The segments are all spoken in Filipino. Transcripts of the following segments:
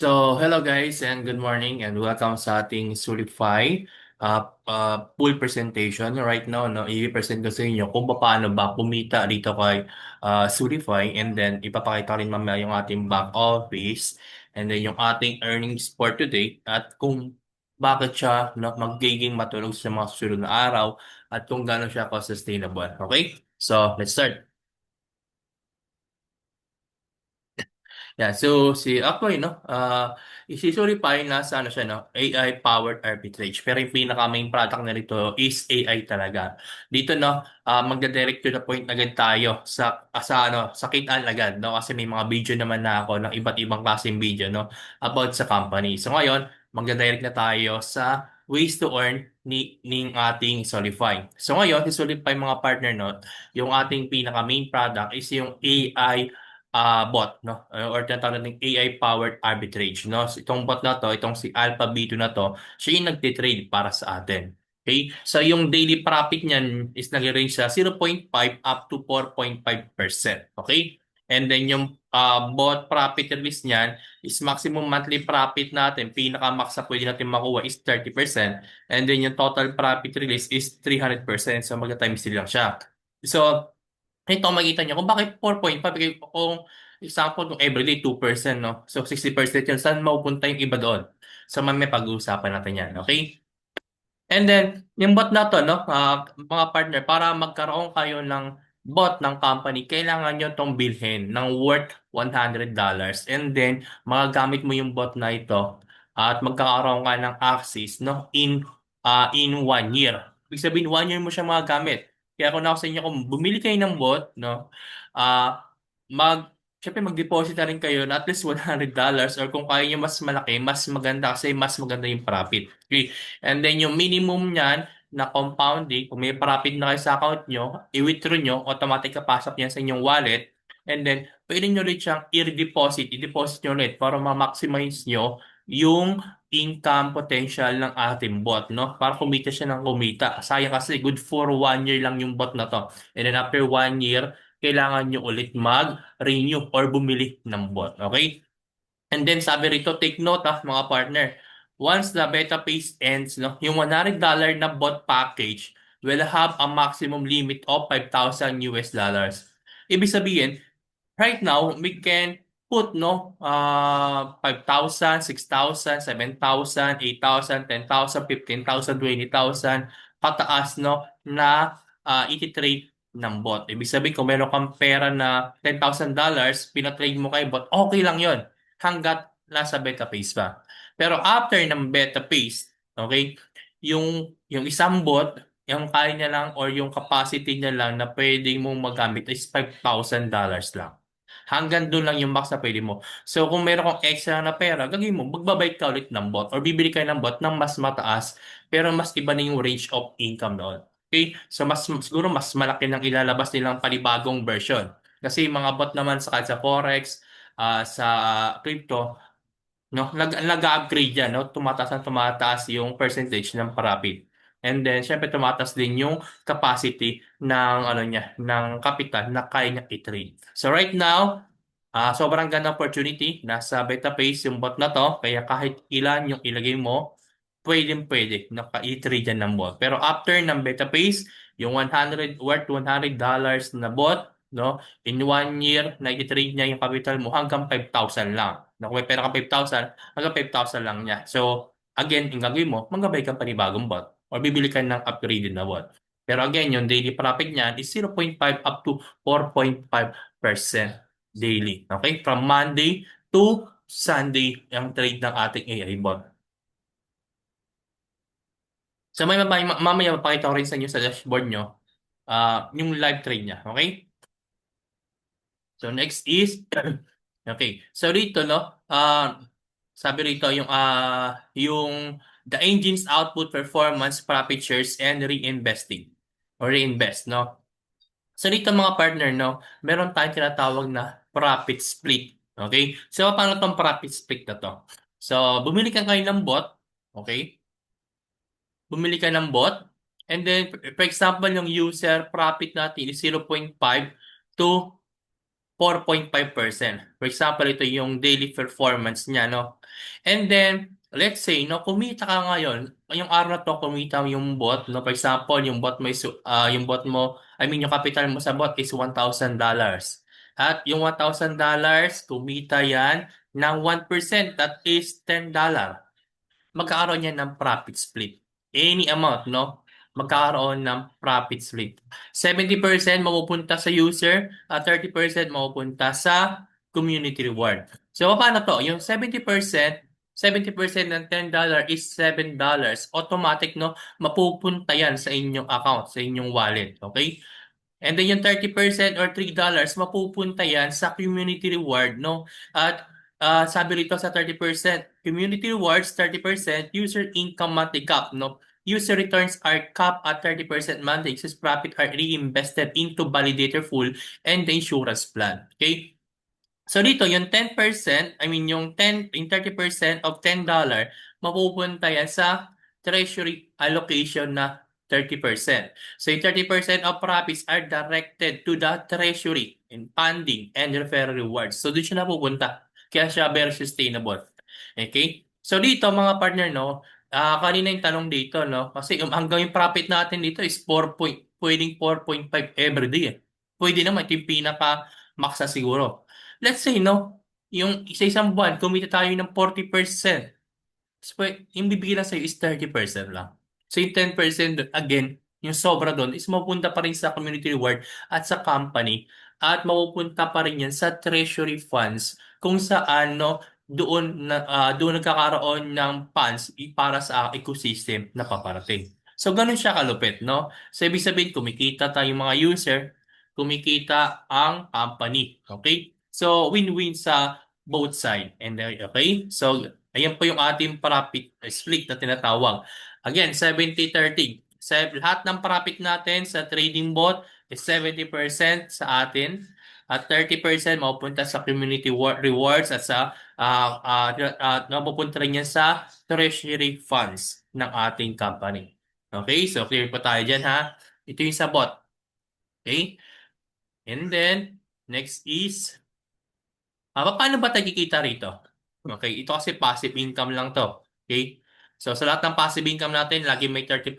Hello guys and good morning and welcome sa ating Sulify full presentation. Right now, no, i-present ko sa inyo kung paano ba kumita dito kay Sulify, and then ipapakita rin mamaya yung ating back office and then yung ating earnings for today at kung bakit siya no, magiging matulog sa mga susunod na araw at kung gaano siya sustainable. Okay? So, let's start. Yeah, so si Akoy, no, isusurify na sa ano siya, no, AI-powered arbitrage. Pero yung pinaka-main product na nito is AI talaga. Dito, no, magda-direct to the point agad tayo sa kitaan agad, no, kasi may mga video naman na ako ng iba't ibang klaseng video, no, about sa company. So ngayon, magda-direct na tayo sa ways to earn ni ating Solify. So ngayon, si Solify mga partner, no, yung ating pinaka-main product is yung AI bot, no? Or tinatawag natin AI-powered arbitrage, no? So, itong bot na to, itong si Alpha B2 na to, siya yung nagtitrade para sa atin. Okay? So, yung daily profit niyan is nag-range sa 0.5 up to 4.5%. Okay? And then yung bot profit release niyan is maximum monthly profit natin, pinaka-max na pwede natin makuha is 30%. And then yung total profit release is 300%. So, magka-times 3 lang siya. So, ito makita niyo kung bakit 4.5 kung example kung everyday 2%, no? So 60% yun. Saan mapupunta yung iba doon? So mamaya pag-uusapan natin yan, okay? And then, yung bot na to, no, mga partner, para magkaroon kayo ng bot ng company, kailangan nyo itong bilhin ng worth $100. And then, magagamit mo yung bot na ito at magkakaroon ka ng access, no, in 1 year. Ibig sabihin, 1 year mo siya magagamit. Kaya kung ako sa inyo, kung bumili kayo ng bot, no, ah syempre mag-deposit na rin kayo na at least $100, or kung kaya nyo mas malaki, mas maganda kasi mas maganda yung profit. Okay? And then yung minimum niyan na compounding, kung may profit na kayo sa account nyo, i-withdraw nyo, automatic kapasok yan sa inyong wallet. And then, pwede nyo ulit siyang i-deposit. I-deposit nyo ulit para ma-maximize nyo yung income potential ng ating bot, no? Para kumita siya ng kumita. Sayang kasi good for 1 year lang yung bot na to. And then after 1 year, kailangan nyo ulit mag-renew or bumili ng bot. Okay? And then sabi rito, take note mga partner. Once the beta phase ends, no, yung $100 na bot package will have a maximum limit of 5,000 US dollars. Ibig sabihin, right now, we can put, no, 5,000, 6,000, 7,000, 8,000, 10,000, 15,000, 20,000, pataas, no, na iti-trade ng bot. Ibig sabihin, kung meron kang pera na $10,000, pinatrade mo kay bot, okay lang yon hanggat nasa beta phase pa. Pero after ng beta phase, okay, yung isang bot, yung kaya niya lang or yung capacity niya lang na pwede mong magamit is $5,000 lang. Hanggang doon lang yung max na pwede mo. So kung meron kang extra na pera, gagawin mo, magbabike ka ulit ng bot or bibili ka ng bot ng mas mataas pero mas iba na yung range of income doon. Okay? So siguro mas malaki nang ilalabas nilang panibagong version. Kasi yung mga bot naman sa kahit sa Forex, sa crypto, no, nag-upgrade yan, no? Tumataas yung percentage ng profit. And then, syempre, tumataas din yung capacity ng, ano niya, ng capital na kaya niya i-trade. So, right now, sobrang ganda opportunity. Nasa beta phase yung bot na to. Kaya kahit ilan yung ilagay mo, pwede naka-i-trade yan ng bot. Pero after ng beta phase, yung 100 worth $100 na bot, no, in 1 year, na-trade niya yung capital mo hanggang 5,000 lang. Na kung may pera ka 5,000, hanggang 5,000 lang niya. So, again, yung gagawin mo, manggabay ka pa ni bagong bot or bibili ka ng upgraded na bot. Pero again, yung daily profit niyan is 0.5 up to 4.5% daily. Okay? From Monday to Sunday ang trade ng ating AI bot. So mamaya mapakita ko rin sa inyo sa dashboard nyo yung live trade niya. Okay? So next is okay. So rito no, sabi rito yung the engine's output performance, profit shares and reinvesting or reinvest, no. So dito mga partner, no, meron tayong tinatawag na profit split. Okay? So paano tong profit split na to? So bumili ka kayo ng bot, okay? Bumili ka ng bot, and then for example yung user profit natin is 0.5 to 4.5%. For example, ito yung daily performance niya, no? And then, let's say, no, kumita ka ngayon, yung araw na to, kumita yung bot, no, for example, yung bot mo, I mean, yung capital mo sa bot is $1,000. At yung $1,000, kumita yan ng 1%, that is $10. Magkakaroon yan ng profit split. Any amount, no? Magkakaroon ng profit split. 70% mapupunta sa user at 30% mapupunta sa community reward. So, paano to? Yung 70% ng $10 is $7. Automatic, no? Mapupunta yan sa inyong account, sa inyong wallet. Okay? And then yung 30% or $3, mapupunta yan sa community reward, no? At sabi rito sa 30%, community rewards 30%, user income monthly cap, no? User returns are capped at 30% monthly. Excess profit are reinvested into validator pool and the insurance plan. Okay? So dito, yung 10%, I mean yung 30% of $10, mapupunta yan sa treasury allocation na 30%. So yung 30% of profits are directed to the treasury in funding and referral rewards. So doon siya napupunta. Kaya siya very sustainable. Okay? So dito mga partner, no, kanina yung tanong dito, no, kasi hanggang yung profit natin dito is 4.5 every day. Pwede naman, ito yung pinaka-max na siguro. Let's say, no, yung isa-isang buwan, kumita tayo ng 40%. So, yung bibigyan lang sa'yo is 30% lang. So, yung 10% doon, again, yung sobra doon is mapupunta pa rin sa community reward at sa company at mapupunta pa rin yan sa treasury funds kung saan no, doon nagkakaroon ng funds para sa ecosystem na paparating. So, ganun siya kalupit, no? So, ibig sabihin, kumikita tayong mga user, kumikita ang company. Okay? So, win-win sa both side. And okay? So, ayan po yung ating profit split na tinatawag. Again, 70-30. Lahat ng profit natin sa trading bot is 70% sa atin at 30% mapupunta sa community rewards at sa napupunta rin yan sa treasury funds ng ating company. Okay? So, clear po tayo dyan ha. Ito yung sa bot. Okay? And then, next is paano ba tayo kikita rito? Okay, ito kasi passive income lang to. Okay? So, sa lahat ng passive income natin, lagi may 30%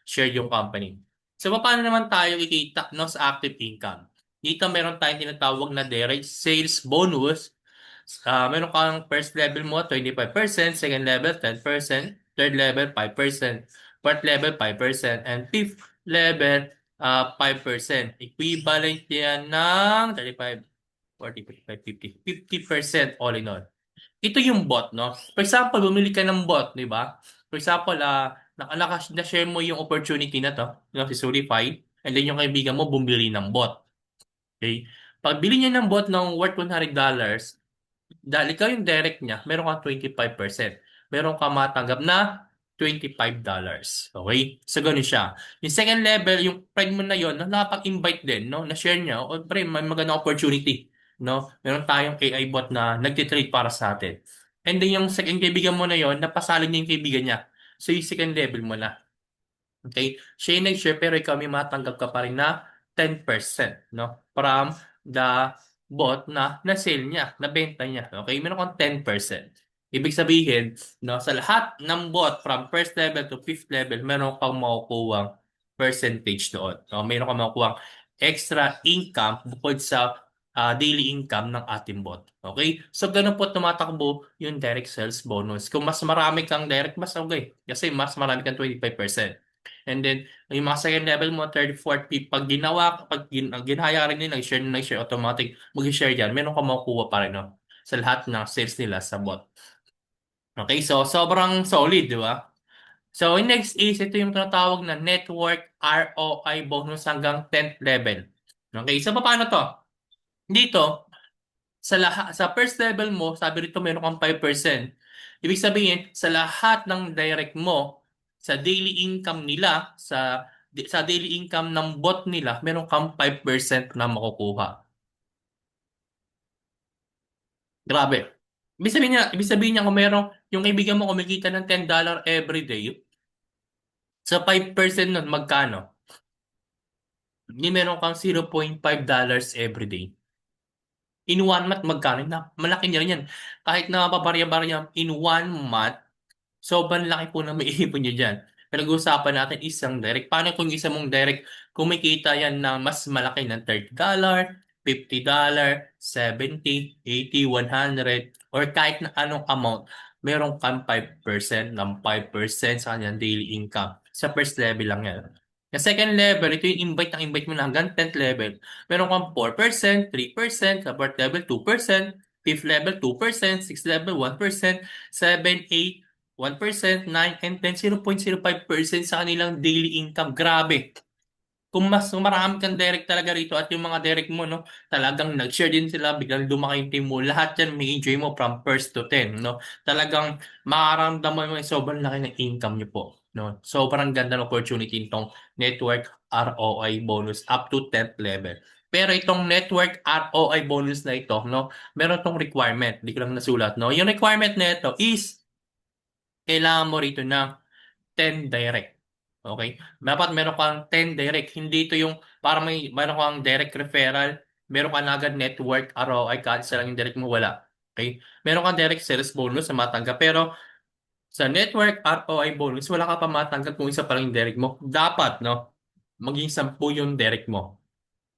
share yung company. So, paano naman tayo kikita no, sa active income? Dito meron tayong tinatawag na direct sales bonus. Meron kang first level mo, 25%, second level, 10%, third level, 5%, fourth level, 5%, and fifth level, 5%. Equivalent yan ng 35, 40, 45, 50. 50% all in all. Ito yung bot, no? For example, bumili ka ng bot, di ba? For example, na-share mo yung opportunity na to, si Surify, and then yung kaibigan mo bumili ng bot. Okay? Pag bili niya ng bot ng worth $100, dahil ikaw yung direct niya, meron kang 25%. Meron kang matanggap na $25. Okay? So, ganun siya. Yung second level, yung friend mo na yon, no, nakapag-invite din, no? Na-share niya, o pre, may magandang opportunity. No? Meron tayong AI bot na nagtitrade para sa atin. And then yung second kaibigan mo na yon, napasali niya yung kaibigan niya. So, yung second level mo na. Okay? Siya yung nag-share pero ikaw may matanggap ka pa rin na 10%, no? From the bot na-sale niya, nabenta niya. Okay? Meron kang 10%. Ibig sabihin, no, sa lahat ng bot from first level to fifth level, meron kang makukuhang percentage doon. No? Meron kang makukuhang extra income bukod sa daily income ng ating bot. Okay? So, ganun po tumatakbo yung direct sales bonus. Kung mas marami kang direct, mas okay. Kasi mas marami kang 25%. And then, yung mga second level mo, third, fourth, fifth, ginhaya rin nila, nag-share automatic, mag-share yan, meron ka makukuha pa rin, no? Sa lahat ng sales nila sa bot. Okay, so sobrang solid, di ba? So, yung next is, ito yung tinatawag na network ROI bonus hanggang 10th level. Okay, so paano to? Dito, sa first level mo, sabi rito meron kang 5%. Ibig sabihin, sa lahat ng direct mo, sa daily income nila, sa daily income ng bot nila, meron kang 5% na makukuha. Grabe. Ibig sabihin niya kung meron, yung kaibigan mo kumikita ng $10 every day, sa 5% nun, magkano? Hindi meron kang $0.5 every day. In 1 month, magkano na? Malaki na rin yan. Kahit na pabarya-barya in 1 month, sobrang laki po na maiipon nyo dyan. Pinag-uusapan natin isang direct. Paano kung isa mong direct, kumikita yan ng mas malaki ng $30, $50, 70, 80, 100, or kahit na anong amount, meron kang 5% ng 5% sa kanyang daily income. Sa first level lang yan. Sa second level, ito yung invite ng invite mo na hanggang 10th level. Meron kang 4%, 3%, sa fourth level, 2%, fifth level, 2%, sixth level, 1%, 7, 8, 1%, 9, and 10, 0.05% sa kanilang daily income. Grabe. Kung marami kang direct talaga rito at yung mga direct mo, no, talagang nag-share din sila, biglang lumaki yung team mo, lahat yan may enjoy mo from first to 10, no? Talagang makaramdaman mo yung sobrang laki ng income nyo po, no? Sobrang ganda ng opportunity itong network ROI bonus up to 10th level. Pero itong network ROI bonus na ito, no, meron tong requirement, hindi ko lang nasulat, no? Yung requirement na ito is kailangan mo rito ng 10 direct. Okay? Dapat meron kang 10 direct. Hindi ito yung para meron kang direct referral, meron ka na agad network, ROI, kahit isa lang yung direct mo, wala. Okay? Meron kang direct sales bonus na matanggap. Pero sa network ROI bonus, wala ka pa matanggap kung isa pa lang yung direct mo. Dapat, no? Maging 10 yung direct mo.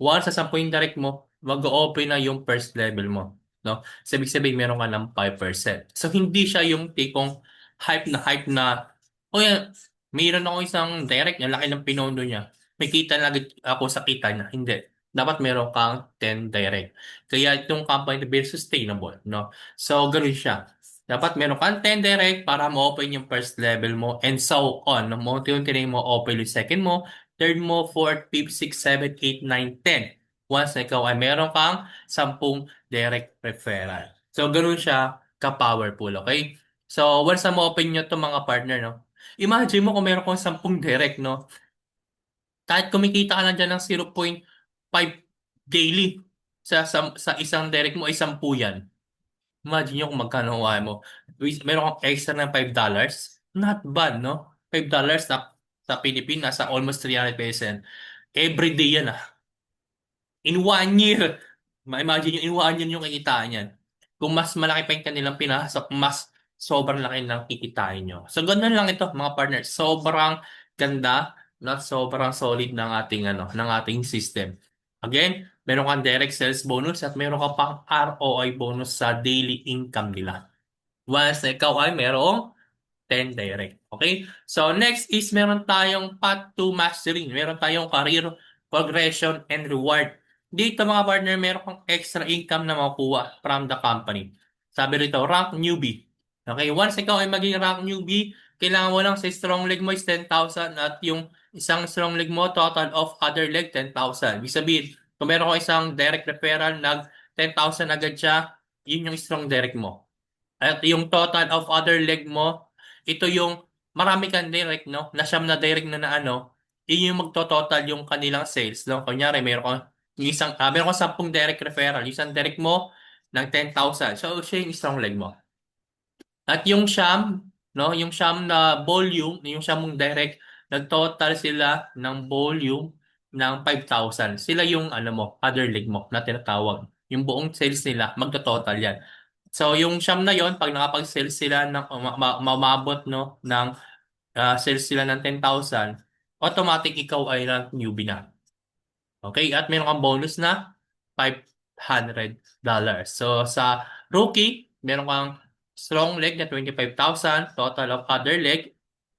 Once sa 10 yung direct mo, mag-open na yung first level mo. No? Sabi sabihin, meron ka ng 5%. So, hindi siya yung tipong hype na, o yan, mayroon ako isang direct, ang laki ng pinondo niya. May kita na agad ako sa kita niya. Hindi. Dapat meron kang 10 direct. Kaya itong company na very sustainable. No? So, ganun siya. Dapat meron kang 10 direct para ma-open yung first level mo and so on. No? Unti-unti na yung ma-open yung second mo, third mo, fourth, fifth, sixth, seventh, eighth, nine, 10. Once na ikaw ay meron kang 10 direct referral. So, ganun siya ka-powerful, okay? So, once na ma-open nyo to mga partner, no? Imagine mo kung meron kang 10 direct, no? Kahit kumikita ka lang dyan ng 0.5 daily sa isang direct mo, ay 10 yan. Imagine nyo kung magkano ang kuha mo. Meron kang extra ng $5. Not bad, no? $5 sa Pilipinas, sa almost 300 pesos. Every day yan, ah. In 1 year. Ma-imagine yung in 1 year yung kikitain niyan. Kung mas malaki pa yung kanilang pinasok, mas sobrang laki ng kikitain nyo. So, ganun lang ito, mga partners. Sobrang ganda na sobrang solid ng ating, ng ating system. Again, meron kang direct sales bonus at meron kang pang ROI bonus sa daily income nila. Once na ikaw ay merong 10 direct. Okay? So, next is meron tayong path to mastery. Meron tayong career progression and reward. Dito mga partner, meron kang extra income na makukuha from the company. Sabi rito, rank newbie. Okay? Once ikaw ay maging rank newbie, kailangan mo lang sa strong leg mo is 10,000 at yung isang strong leg mo, total of other leg, 10,000. Ibig sabihin, kung meron ko isang direct referral, nag 10,000 agad siya, yun yung strong direct mo. At yung total of other leg mo, ito yung marami kang direct, no? Na siyam na direct na ano, yun yung magto-total yung kanilang sales, no? Kunyari, meron kang 10 direct referral, yung isang direct mo ng 10,000. So, siya yung strong leg mo. At yung siyam, no, yung siyam na volume, yung siyam mong direct, nag-total sila ng volume ng 5,000. Sila yung other leg mo na tinatawag. Yung buong sales nila, magto-total yan. So yung siyam na yon, pag nakapag-sales sila ng mamabot, no, ng sales sila ng 10,000, automatic ikaw ay rank newbie na. Okay? At meron kang bonus na $500. So sa rookie, meron kang strong leg na 25,000, total of other leg,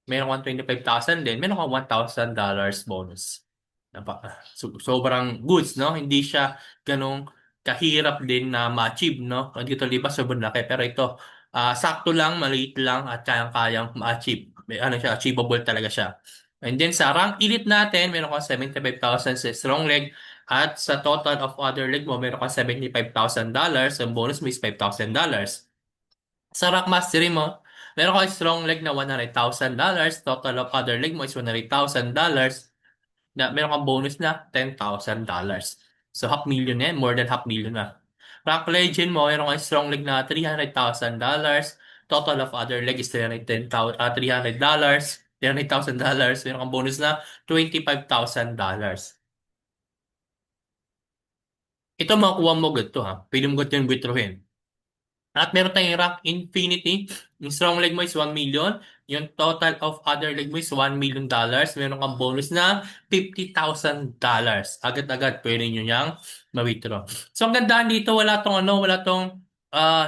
meron kang 25,000 din, meron kang $1,000 bonus. Sobrang goods, no? Hindi siya ganong kahirap din na ma-achieve, no? Dito lipas sobrang laki. Pero ito, sakto lang, maliit lang, at kayang-kayang ma-achieve. Siya, achievable talaga siya. And then sa rank elite natin, meron kang 75,000 sa strong leg. At sa total of other leg mo, meron kang $75,000. Ang bonus mo is $5,000. Sa rank mastery mo, meron kang strong leg na $100,000. Total of other leg mo is $100,000. Na meron kang bonus na $10,000. So half million yan, more than half million na. Rank legend mo, meron kang strong leg na $300,000. Total of other leg is $300,000. $300,000. Meron kang bonus na $25,000. Ito makukuha mo ganito ha. Pwede mo ganito yung withdrawin. At meron tayong rank infinity. Yung strong leg mo is 1 million. Yung total of other leg mo is $1 million. Meron kang bonus na $50,000. Agad-agad pwede nyo niyang ma-withdraw. So ang gandaan dito, wala tong wala tong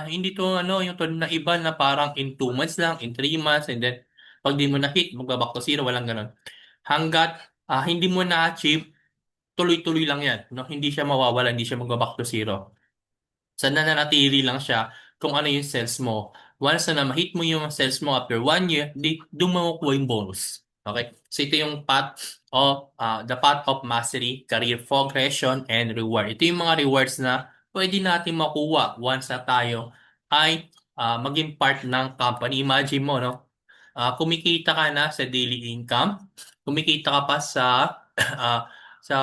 hindi to yung tulad na iba na parang in 2 months lang, in 3 months, and then pag di mo na-hit, magbaback to zero, walang ganun. Hanggat hindi mo na-achieve, tuloy-tuloy lang yan. No? Hindi siya mawawala, hindi siya magbaback to zero. So, nananatili lang siya kung ano yung sales mo. Once na ma-hit mo yung sales mo after 1 year, doon mo makukuha yung bonus. Okay? So, ito yung the path of mastery, career progression, and reward. Ito yung mga rewards na pwede natin makuha once na tayo ay maging part ng company. Imagine mo, no? Kumikita ka na sa daily income, kumikita ka pa sa sa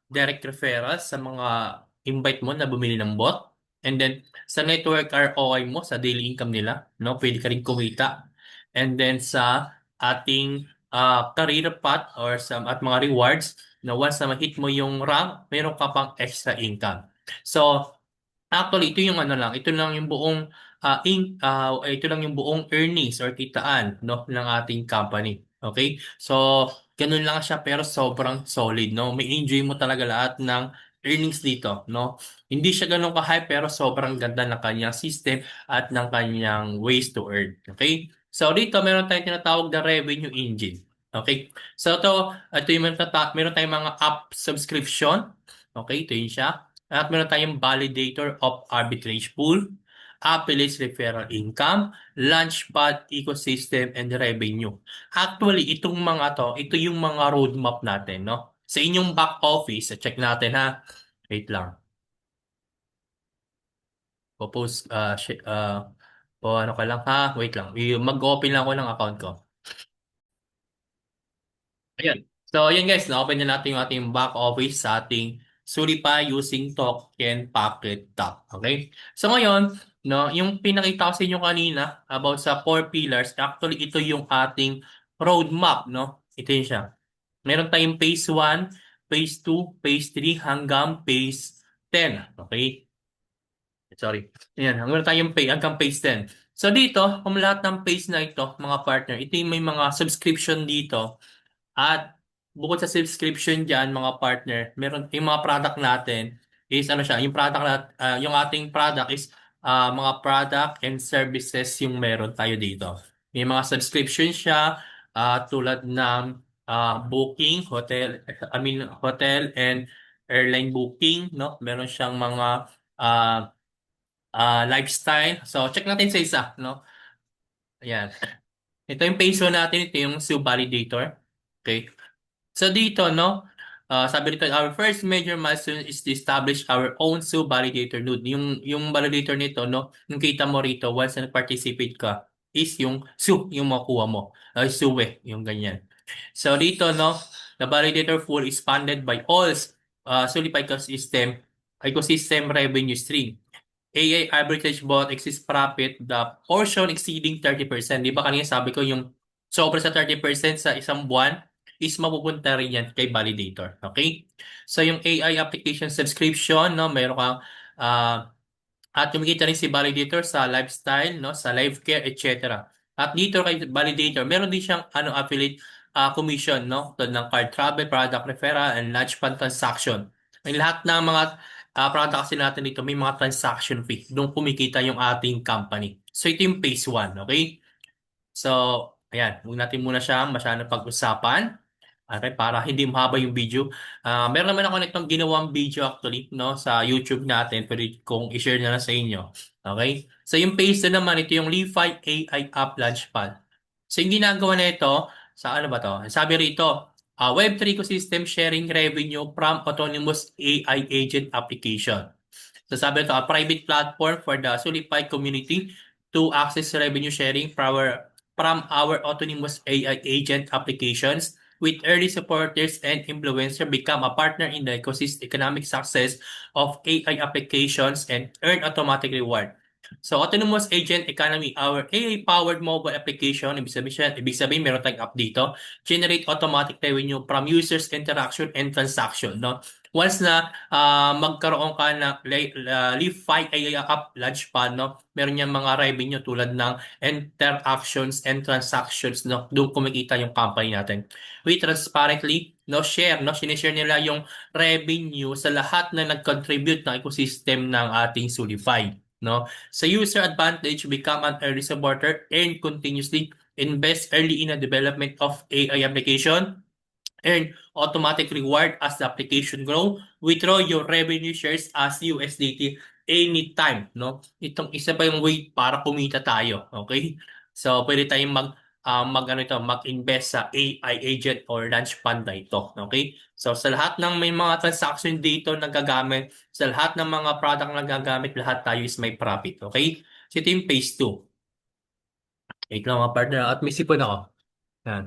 direct referrals sa mga invite mo na bumili ng bot. And then sa network ROI mo sa daily income nila, no, pwede ka rin kumita. And then sa ating career path or sa at mga rewards na once na ma-hit mo yung rank, meron ka pang extra income. So, actually, ito yung ito lang yung buong ito lang yung buong earnings or kitaan no ng ating company. Okay? So, ganun lang siya pero sobrang solid, no? May enjoy mo talaga lahat ng earnings dito, no? Hindi siya ganun ka-high pero sobrang ganda ng kanyang system at ng kanyang ways to earn. Okay? So, dito meron tayong tinatawag na revenue engine. Okay? So, ito yung meron tayong mga app subscription. Okay? Ito yun siya. At meron tayong validator of arbitrage pool, affiliates referral income, launchpad ecosystem, and revenue. Actually, itong mga to, ito yung mga roadmap natin, no? Sa inyong back office, check natin ha. Wait lang. Post, ano ka lang ha? Wait lang. Mag-open lang ako ng account ko. Ayan. So, ayan guys, na-open na natin yung ating back office sa ating Suripay using token packet top. Okay? So, ngayon, no, yung pinakita ko sa inyo kanina about sa 4 pillars, actually ito yung ating roadmap, no? Ito yun siya. Meron tayong phase 1, phase 2, phase 3, hanggang phase 10. Okay? Sorry. Ayan, hanggang phase 10. So, dito, kung lahat ng phase na ito, mga partner, ito yung may mga subscription dito at bukod sa subscription diyan mga partner, meron yung mga product natin is yung yung ating product is mga product and services yung meron tayo dito. May mga subscription siya tulad ng booking, hotel and airline booking, no? Meron siyang mga uh, lifestyle. So check natin sa isa, no? Ayan. Ito yung page 1 natin, ito yung Sue Validator. Okay? So dito, no, sabi dito, our first major milestone is to establish our own Sue validator node. Yung validator nito, no, yung kita mo rito, once na nag-participate ka, is yung Sue, yung makuha mo. Sue, yung ganyan. So dito, no, the validator pool is funded by all Sulipay ecosystem revenue stream. AI arbitrage bot excess profit, the portion exceeding 30%. Di ba kanina sabi ko yung sobra sa 30% sa isang buwan is mapupunta rin yan kay validator. Okay? So yung AI application subscription, no, meron kang at kumikita rin si validator sa lifestyle, no, sa life care, etc. At dito kay validator, meron din siyang affiliate commission, no, tulad ng card travel, product referral, and launchpad transaction. Ang lahat ng mga product kasi natin dito, may mga transaction fee. Doon kumikita yung ating company. So ito yung phase 1, okay? So, ayan, huwag natin muna siya masyadong pag-usapan. Okay, para hindi mahaba yung video. Meron naman ako nitong ginawang video actually, no, sa YouTube natin. Pwede kong i-share na lang sa inyo. Okay? So yung page na naman, ito yung Li-Fi AI App Launchpad. So yung ginagawa na ito, sa ano ba to? Sabi rito, Web3 ecosystem sharing revenue from autonomous AI agent application. So sabi ito, a private platform for the Sulipay community to access revenue sharing from our autonomous AI agent applications with early supporters and influencers become a partner in the ecosystem economic success of AI applications and earn automatic reward. So, Autonomous Agent Economy, our AI-powered mobile application, ibig sabihin meron tayong app dito, generate automatic revenue from users interaction and transaction, no? once na magkaroon ka ng Leaf5 AI app launchpad, no, meron niyang mga revenue tulad ng interactions and transactions, no, doon kumikita yung company natin. We transparently, no, share, no, sinishare nila yung revenue sa lahat na nag-contribute ng ecosystem ng ating Solidify. No? Sa user advantage, become an early supporter and continuously invest early in the development of AI application, earn automatic reward as the application grow, withdraw your revenue shares as USDT anytime, no? Itong isa pa yung way para kumita tayo, okay? So, pwede tayong mag-invest sa AI agent or launch fund na ito, okay? So, sa lahat ng may mga transaction dito na gagamit, sa lahat ng mga product na gagamit, lahat tayo is may profit, okay? So, ito yung phase 2. Wait lang mga partner, at may sipon ako. Yan.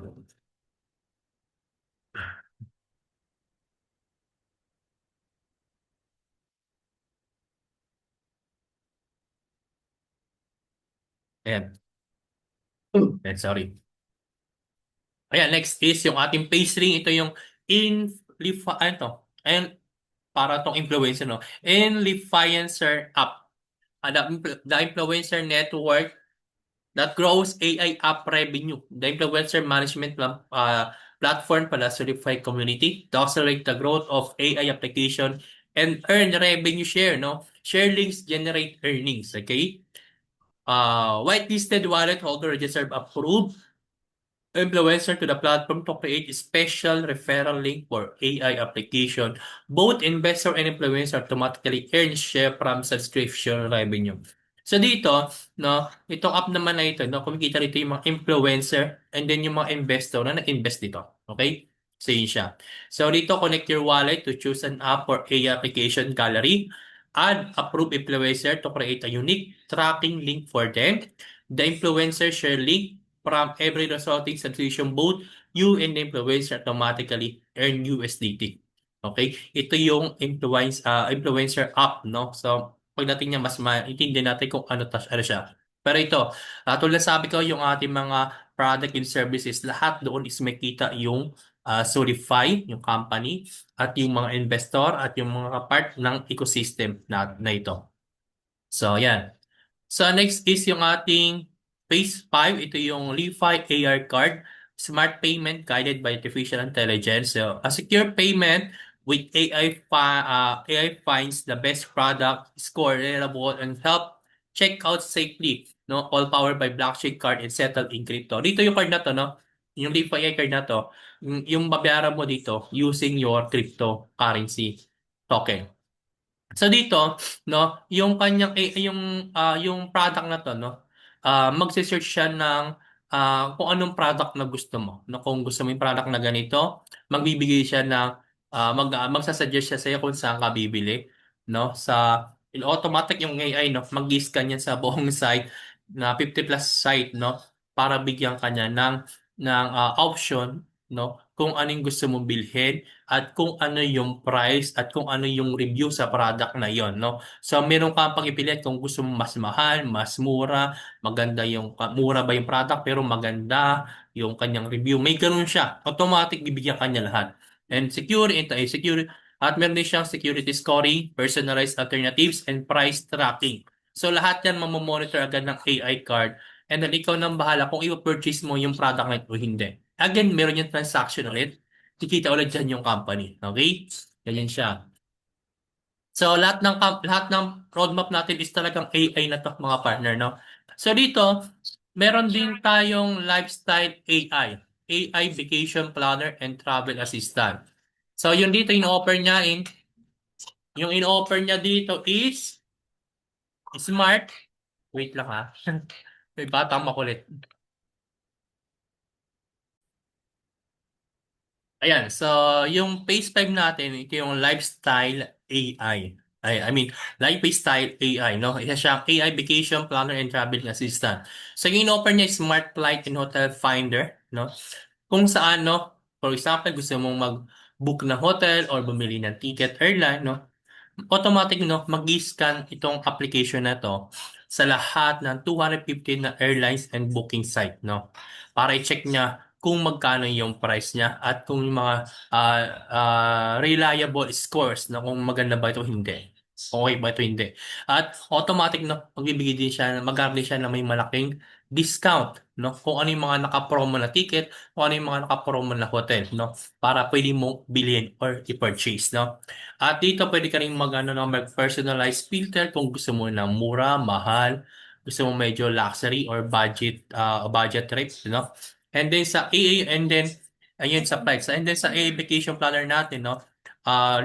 Ayan. Ayan, sorry. Ayan, next is yung ating phase 3. Ito yung ano to? Ayan, para tong influencer, no? Influencer app. The influencer network that grows AI app revenue. The influencer management platform para certified community to accelerate the growth of AI application and earn revenue share, no? Share links generate earnings, okay? Whitelisted wallet holder registered approved influencer to the platform to create a special referral link for AI application. Both investor and influencer automatically earn share from subscription revenue. So dito, no, itong app naman na ito, no, kumikita rito yung mga influencer and then yung mga investor na nag-invest dito. Okay? So yun siya. So dito, connect your wallet to choose an app or AI application gallery. Add approved influencer to create a unique tracking link for them. The influencer share link from every resulting subscription, both you and the influencer automatically earn USDT. Okay? Ito yung influencer app, no? So, pagdating niya, mas maintindihan natin kung ano siya. Pero ito, tulad sabi ko, yung ating mga product and services, lahat doon is makita yung Solidify, yung company, at yung mga investor, at yung mga part ng ecosystem na ito. So, yan. So next is yung ating phase 5. Ito yung Li-Fi AR card. Smart payment guided by artificial intelligence. So a secure payment with AI finds the best product, score reliable, and help check out safely. No, all powered by blockchain card and settled in crypto. Dito yung card na to, no? Yung Li-Fi AI card na to, yung babayaran mo dito using your cryptocurrency token. So dito, no, yung kanyang yung product na to, no, magse-search siya ng kung anong product na gusto mo. No, kung gusto mo yung product na ganito, magbibigay siya ng magsasuggest siya sa iyo kung saan ka bibili, no? In automatic yung AI, no, mag-scan yan sa buong site na 50 plus site, no, para bigyan kanya ng option, no, kung ano yung gusto mong bilhin at kung ano yung price at kung ano yung review sa product na yon, no? So meron kang pag-ipili kung gusto mo mas mahal, mas mura, maganda yung mura ba yung product pero maganda yung kanyang review. May ganun siya. Automatic bibigyan kanya lahat. And secure at meron din siyang security scoring, personalized alternatives and price tracking. So lahat yan mamomonitor agad ng AI card and then ikaw nang bahala kung i-purchase mo yung product na ito o hindi. Again, meron yung transaction ulit kikita ulit dyan yung company. Okay? Ganyan siya. So, lahat ng roadmap natin is talagang AI na to, mga partner, no? So, dito, meron din tayong lifestyle AI. AI Vacation Planner and Travel Assistant. So, yung dito, yung in-offer niya dito is smart. Wait lang ha. May batang makulit. Ayan, so yung phase 5 natin, ito yung lifestyle AI. I mean, lifestyle AI, no? Isa siyang AI vacation planner and travel assistant. So yung in-offer niya is Smart Flight and Hotel Finder, no? Kung saan, no? For example, gusto mong mag-book ng hotel or bumili ng ticket airline, no? Automatic, no, mag-scan itong application na to sa lahat ng 250 na airlines and booking site, no, para i-check niya kung magkano yung price niya at kung yung mga reliable scores na kung maganda ba ito o hindi. Okay ba ito hindi. At automatic na magbibigay din siya, mag-apply siya na may malaking discount, no? Kung ano yung mga naka-promo na ticket, kung ano yung mga naka-promo na hotel, no? Para pwede mo bilhin or i-purchase, no? At dito pwede ka rin mag-ano, no, mag-personalize filter kung gusto mo na mura, mahal, gusto mo medyo luxury or budget trip, no? And then sa AA, and then ayun sa flights. And then sa AA vacation planner natin, no?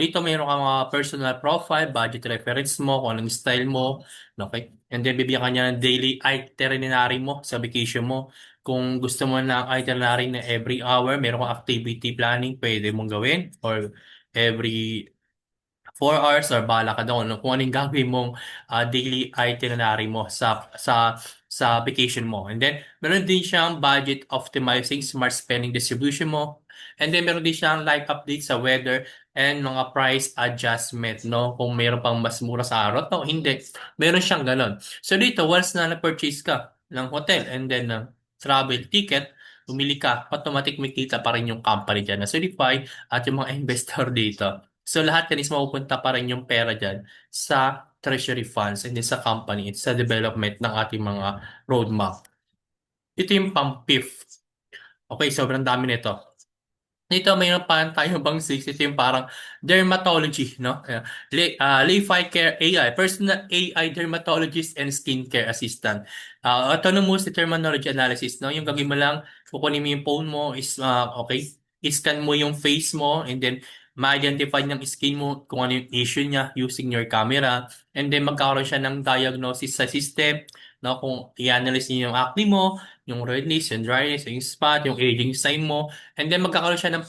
Dito mayroon kang mga personal profile, budget reference mo, kung anong style mo, okay? And then bibigyan ka niya ng daily itinerary mo sa vacation mo. Kung gusto mo ng itinerary na every hour, meron kang activity planning, pwede mong gawin or every 4 hours or bahala ka doon kung anong gagawin mong daily itinerary mo sa vacation mo. And then, meron din siyang budget optimizing smart spending distribution mo. And then, meron din siyang live update sa weather and mga price adjustment, no? Kung meron pang mas mura sa araw o hindi. Meron siyang ganon. So, dito, once na na-purchase ka ng hotel and then travel ticket, bumili ka, automatic may kita pa rin yung company dyan na certified at yung mga investor dito. So lahat yan is mapupunta pa rin yung pera dyan sa treasury funds and then sa company at sa development ng ating mga roadmap. Ito yung pang-fifth. Okay, sobrang dami nito. Dito mayroon pa tayo bang six. Ito yung parang dermatology, no? Lify Care AI, personal AI dermatologist and skincare assistant. Autonomous terminology analysis, no? Yung gagawin mo lang, kukunin mo yung phone mo, is, okay, iscan mo yung face mo, and then ma-identify ng skin mo kung ano yung issue niya using your camera, and then magkakaroon siya ng diagnosis sa system, no? Kung i-analyze niya yung acne mo, yung redness, yung dryness, yung spot, yung aging sign mo. And then magkakaroon siya ng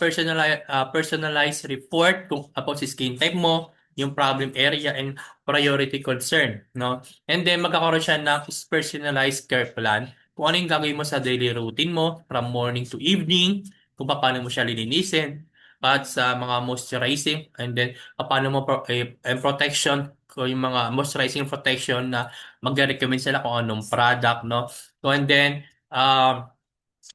personalized report kung about sa skin type mo, yung problem area and priority concern, no? And then magkakaroon siya ng personalized care plan kung ano yung gagawin mo sa daily routine mo from morning to evening, kung paano mo siya lilinisin, at sa mga moisturizing, and then paano mo and protection ko yung mga moisturizing protection na magre-recommend sila kung anong product, no? So, and then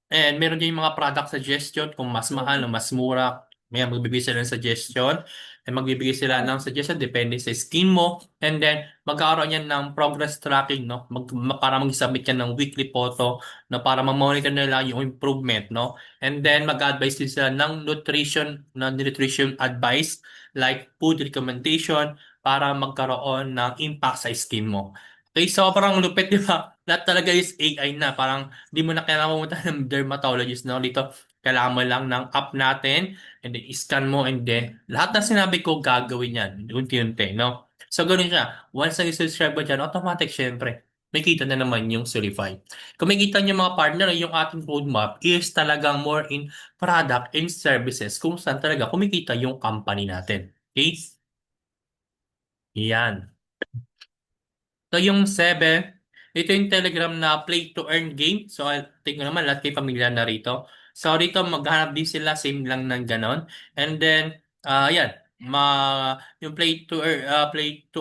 and meron din yung mga product suggestion kung mas mahal o mas mura. May magbibigay sila ng suggestion. And magbibigay sila ng suggestion depende sa skin mo. And then, magkakaroon yan ng progress tracking, no? Para mag-submit yan ng weekly photo, no? Para ma-monitor nila yung improvement, no? And then, mag-advise din sila ng nutrition advice like food recommendation para magkaroon ng impact sa skin mo. Okay, sobrang lupit, di ba? Lahat talaga is AI na. Parang di mo na kailangan pumunta ng dermatologist, no? Dito, kailangan mo lang ng app natin and then scan mo and then lahat ng sinabi ko gagawin yan. Unti-unti, no? So, ganoon siya. Once nag-subscribe mo dyan, automatic, syempre, may kita na naman yung Solify. Kung may kita niyo mga partner, yung ating roadmap is talagang more in product and services kung saan talaga kumikita yung company natin. Okay? Yan. So yung 7, ito yung Telegram na play to earn game. So I think naman lahat kayo pamilyar na rito. So rito maghanap din sila, same lang ng ganon. And then, yan, yung play to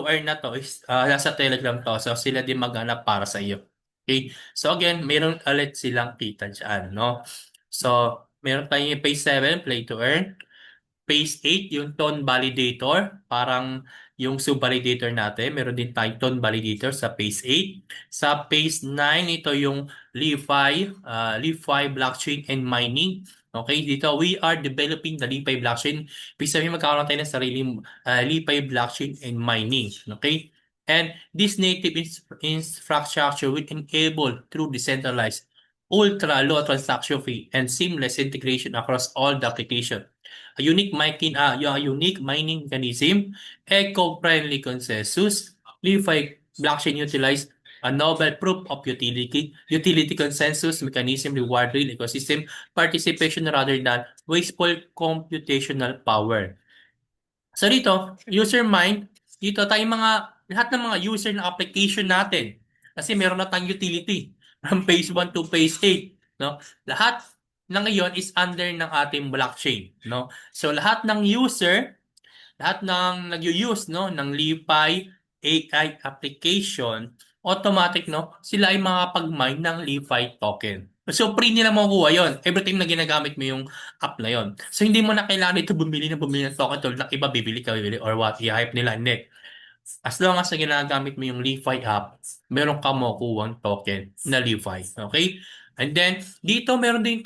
earn na to is nasa Telegram to. So sila din maghanap para sa iyo. Okay? So again, meron ulit silang kita dyan, no? So, meron tayong Phase 7, play to earn. Phase 8, yung tone validator. Parang yung sub-validator natin. Meron din tayong tone validator sa Phase 8. Sa Phase 9, ito yung LeFi blockchain and mining. Okay, dito we are developing the LeFi blockchain. Ibig sabihin magkakaroon tayo ng sariling LeFi blockchain and mining. Okay? And this native infrastructure will enable through decentralized ultra-low transaction fee and seamless integration across all the application. A unique mining mechanism, eco-friendly consensus, LeFi blockchain utilize a novel proof of utility consensus mechanism reward real ecosystem participation rather than wasteful computational power. So dito, user mind, dito tayong lahat ng mga user na application natin. Kasi meron na tayong utility from phase 1 to phase 8. No? Lahat ng ngayon is under ng ating blockchain. No? So lahat ng user, lahat ng nag-use no, ng LeFi AI application, automatic no, sila ay makapag-mine ng LeFi token. So, free nila makukuha yun. Every time na ginagamit mo yung app na yun. So, hindi mo na kailangan ito bumili ng token tulad ng iba bibili or what, i-hype nila. Hindi. As long as na ginagamit mo yung Li-Fi app, meron ka makukuha token na Li-Fi. Okay? And then, dito meron din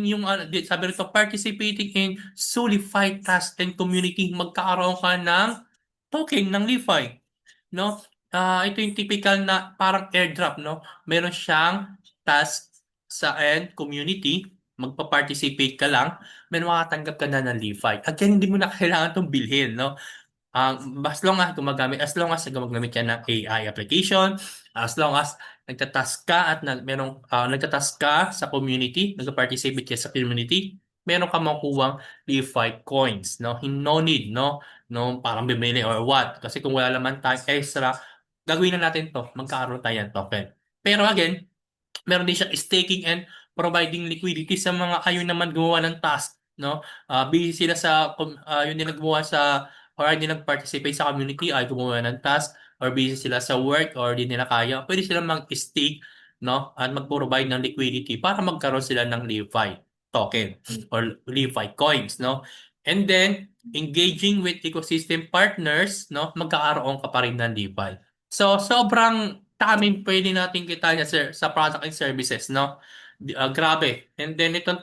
yung, sabi rito, participating in Solify Task and Community, magkakaroon ka ng token ng Li-Fi. No? Ito yung typical na parang airdrop, no? Meron siyang task sa end community, magpa-participate ka lang, may makatanggap ka na ng Li-Fi. Again, hindi mo na kailangan itong bilhin, no? As long as gumagamit ka ng AI application, as long as nagtatask ka at nagtatask ka sa community, nagpa-participate ka sa community, meron ka makukuhang Li-Fi coins, no? No need, no? No, parang bibili or what. Kasi kung wala naman tayong extra, gagawin na natin to, magkakaroon tayo ng token. Pero again, meron din siyang staking and providing liquidity sa mga ayaw naman gumawa ng task, no? Busy sila yun din naggumawa sa or hindi nag-participate sa community ay gumawa ng task or busy sila sa work or di nila kaya, pwede silang mag-stake, no? At mag-provide ng liquidity para magkaroon sila ng LeFi token or LeFi coins, no? And then, engaging with ecosystem partners, no? Magkakaroon ka pa rin ng LeFi. So, sobrang daming pwede natin kita sa product and services, no? Grabe. And then, itong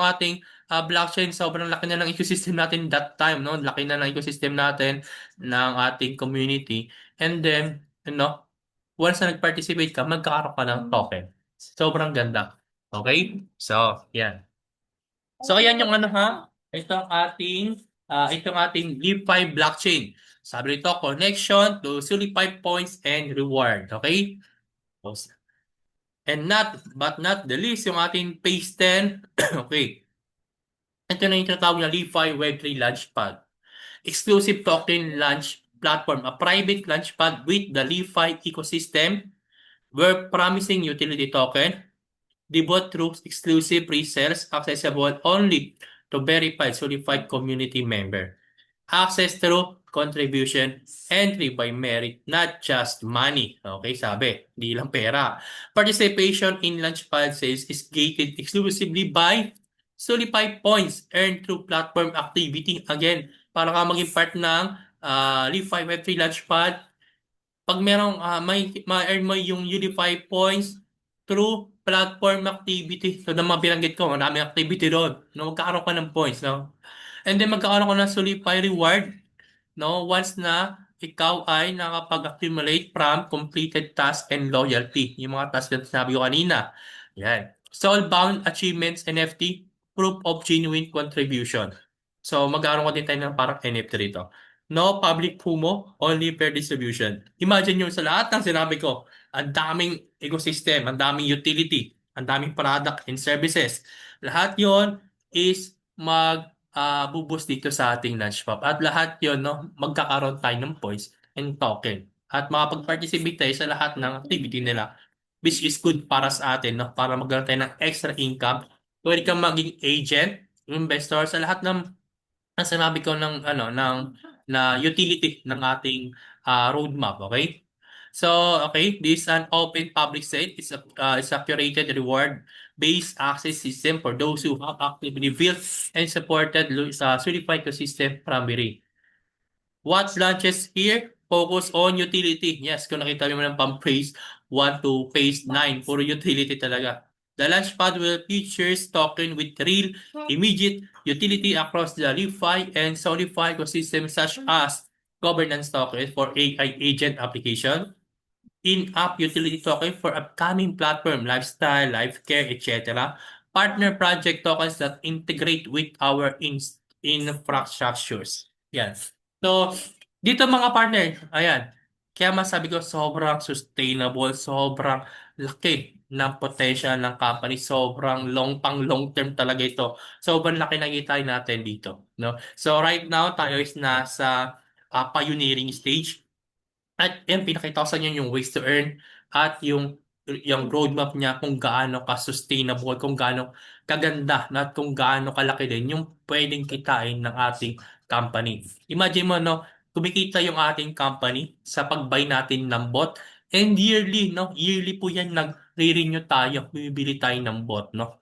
ating blockchain, sobrang laki na ng ecosystem natin that time, no? Laki na ng ecosystem natin ng ating community. And then, once na nag-participate ka, magkakaroon ka ng token. Sobrang ganda. Okay? So, yan. So, ayan yung ha. Itong ating LeFi blockchain. Sabi nito, connection to Solify points and reward. Okay? And not the least, yung ating phase 10. Okay. Ito na yung tinatawag na LeFi Web3 Launchpad. Exclusive token launch platform, a private launchpad with the LeFi ecosystem. We're promising utility token, debut through exclusive pre-sales accessible only to verified certified community member. Access through contribution, entry by merit, not just money. Okay, sabi, hindi lang pera. Participation in Launchpad sales is gated exclusively by Solify points earned through platform activity. Again, para ka maging part ng Leafy Web3 Launchpad, pag merong ma-earn mo yung Unify points through platform activity. So, na mga binanggit ko, maraming activity doon. No, magkakaroon ka ng points, no? And then magkakaroon ka ng Solify reward, no? Once na ikaw ay nakapag-accumulate from completed task and loyalty. Yung mga task na sinabi ko kanina. Yan. Soulbound Achievements NFT, Proof of Genuine Contribution. So, magkakaroon ko din tayo ng parang NFT rito. No public FOMO, only fair distribution. Imagine nyo sa lahat ng sinabi ko, ang daming ecosystem, ang daming utility, ang daming product and services. Lahat yon is buboost dito sa ating Launchpad. At lahat yon, no, magkakaroon tayo ng points and token. At makapag-participate tayo sa lahat ng activity nila, which is good para sa atin, no, para magkaroon tayo ng extra income. Pwede kang maging agent, investor sa lahat ng sinabi ko na utility ng ating roadmap, okay? So, okay, this is an open public site. It's a curated reward-based access system for those who have actively built and supported sa certified ecosystem primary. What launches here? Focus on utility. Yes, kung nakita mo ng from phase 1 to phase 9, puro utility talaga. The Launchpad will features token with real, immediate utility across the LeFi and Solify ecosystem such as governance token for AI agent application, in-app utility token for upcoming platform, lifestyle, life care, etc. Partner project tokens that integrate with our infrastructures. Yan. So, dito mga partner, ayan. Kaya masabi ko, sobrang sustainable, sobrang laki ng potential ng company, sobrang long term talaga ito. Sobrang laki nakita natin dito, no? So right now tayo is nasa pioneering stage. At yan, pinakita ko sa inyo yung ways to earn at yung roadmap niya kung gaano ka-sustainable, kung gaano kaganda, at kung gaano kalaki din yung pwedeng kitain ng ating company. Imagine mo, no, kumikita yung ating company sa pag-buy natin ng bot and yearly, no, yearly po yan re-renew tayo, bibili tayo ng bot, no?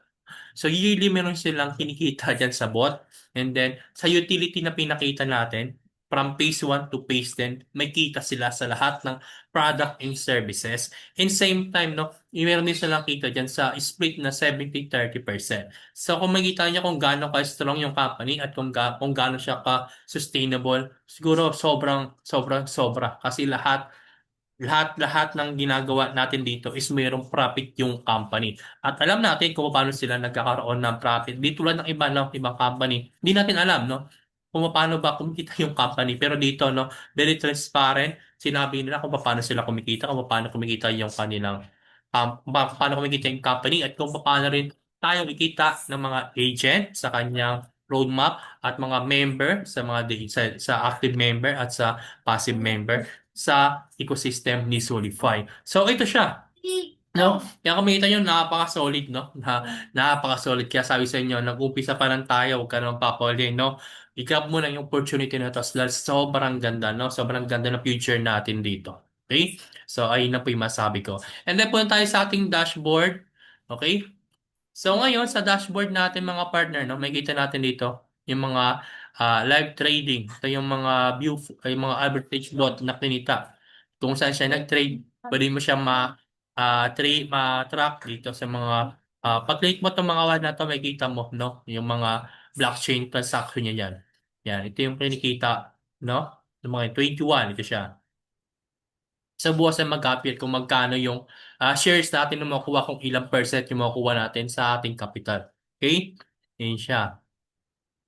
So yearly meron silang kinikita dyan sa bot. And then sa utility na pinakita natin, from phase 1 to phase 10, may kita sila sa lahat ng product and services. In same time, no, meron din silang kita dyan sa split na 70-30%. So kung makita niyo kung gaano ka-strong yung company at kung gaano siya ka-sustainable, siguro sobra. Kasi lahat ng ginagawa natin dito is mayroong profit yung company. At alam natin kung paano sila nagkakaroon ng profit. Di tulad ng iba, no, ibang company. Hindi natin alam, no, kung paano ba kumikita yung company. Pero dito, no, very transparent. Sinabi nila kung paano sila kumikita, kung paano kumikita yung kanilang, paano kumikita yung company, at kung paano rin tayo kikita ng mga agent sa kanyang roadmap at mga member sa active member at sa passive member sa ecosystem ni Solidify. So ito siya. No? Kaya kumita nyo, napaka-solid, no? Napaka-solid. Kaya sabi sa inyo, nag-umpisa pa lang tayo, huwag ka naman papawali, no? I-grab mo lang yung opportunity na to. Dahil sobrang ganda, no? Sobrang ganda ng future natin dito. Okay? So, ayun na po yung masabi ko. And then, punta tayo sa ating dashboard. Okay? So ngayon sa dashboard natin mga partner, no, makikita natin dito yung mga live trading. Ito yung mga yung mga average lot na kinita. Kung saan siya nag-trade, pwede mo siya ma-track dito sa mga pag-click mo itong mga one na to, makikita mo, no, yung mga blockchain transaction niya yan. Yan, ito yung kinikita, no? Yung mga 21, ito siya. Sa buwas na mag-appear kung magkano yung shares natin na makuha, kung ilang percent yung makuha natin sa ating capital. Okay? Yan siya.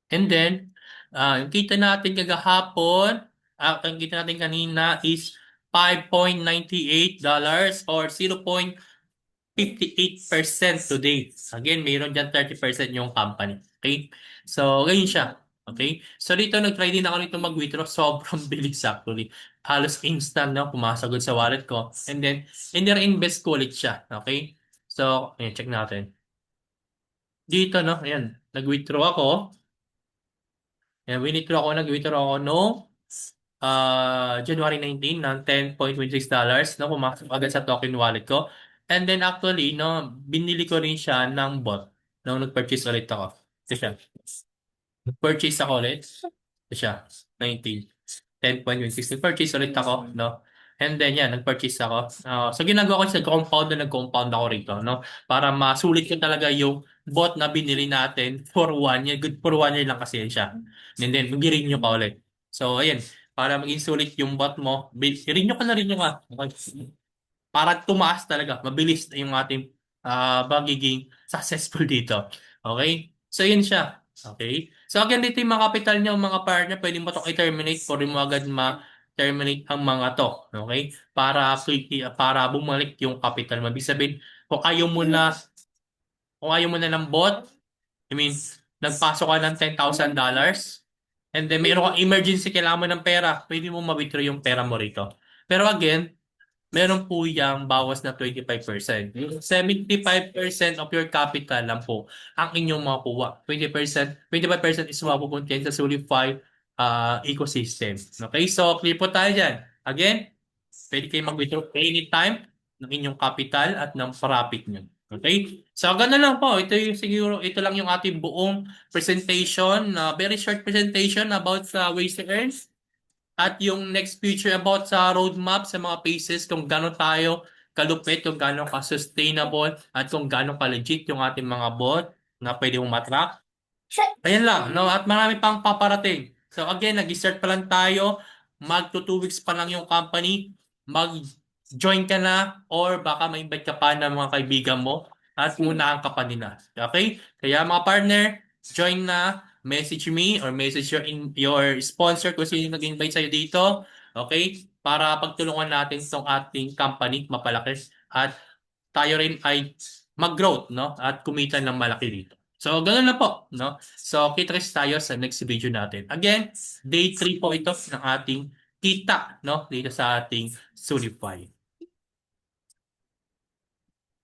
And then, yung kita natin kagahapon, ang kita natin kanina is $5.98 or 0.58% today. Again, mayroon dyan 30% yung company. Okay? So, ganyan siya. Okay? So, dito nag-try din ako nito mag-withdraw. Sobrang bilis actually. Halos instant, no? Pumasagod sa wallet ko. And then, invest ko ulit siya. Okay? So, ayan, check natin. Dito, no? Ayan. Nag-withdraw ako. Ayan, nag-withdraw ako no January 19 ng $10.26 no, pumasok agad sa token wallet ko. And then actually, no, binili ko rin siya ng bot. No, nag-purchase ulit ako. Ito siya. Nag-purchase ako ulit. Ito siya. 19. 10.16. Nag-purchase ulit ako, no? And then yan, nag-purchase ako. So ginagawa ko sa compound na nag-compound ako rito, no? Para masulit ko talaga yung bot na binili natin for 1 year. Good for 1 year lang kasi yan siya. And then, mag-renew ka ulit. So, ayan. Para maging sulit yung bot mo, i-renew ka na rin yung para tumaas talaga. Mabilis na yung ating magiging successful dito. Okay? So, yun siya. Okay? So, again, dito yung mga capital niyo, mga partner, pwede mo itong i-terminate. Pwede mo agad ma-terminate ang mga to. Okay? Para bumalik yung capital mo. Ibig sabihin, kung ayaw mo na, ng bot, I mean, nagpasok ka ng $10,000 and then mayroon kang emergency, kailangan mo ng pera, pwede mo ma-withdraw yung pera mo rito. Pero again, meron po yung bawas na 25%. 75% of your capital lang po ang inyong makukuha. 25% is mapupunta yan sa Solidify ecosystem. Okay, so clear po tayo dyan. Again, pwede kayo mag-withdraw anytime ng inyong capital at ng profit nyo. Okay? So, ganun lang po. Ito lang yung ating buong presentation, very short presentation about sa ways to earn. At yung next feature about sa roadmap, sa mga phases, kung gaano tayo kalupit, kung gaano ka-sustainable, at kung gaano ka-legit yung ating mga bot na pwede mong matrack. Ayan lang, no? At marami pang paparating. So again, nag-start pa lang tayo. Magto 2 weeks pa lang yung company. Mag-join ka na or baka ma-invite ka pa ng mga kaibigan mo at munahan ka pa nila. Okay? Kaya mga partner, join na. Message me or message your sponsor kung sino nag-invite sa'yo dito. Okay? Para pagtulungan natin itong ating company mapalaki at tayo rin ay mag-growth, no? At kumita ng malaki dito. So, ganoon na po, no? So, kita-kits tayo sa next video natin. Again, day 3 po ito ng ating kita, no? Dito sa ating Solidify.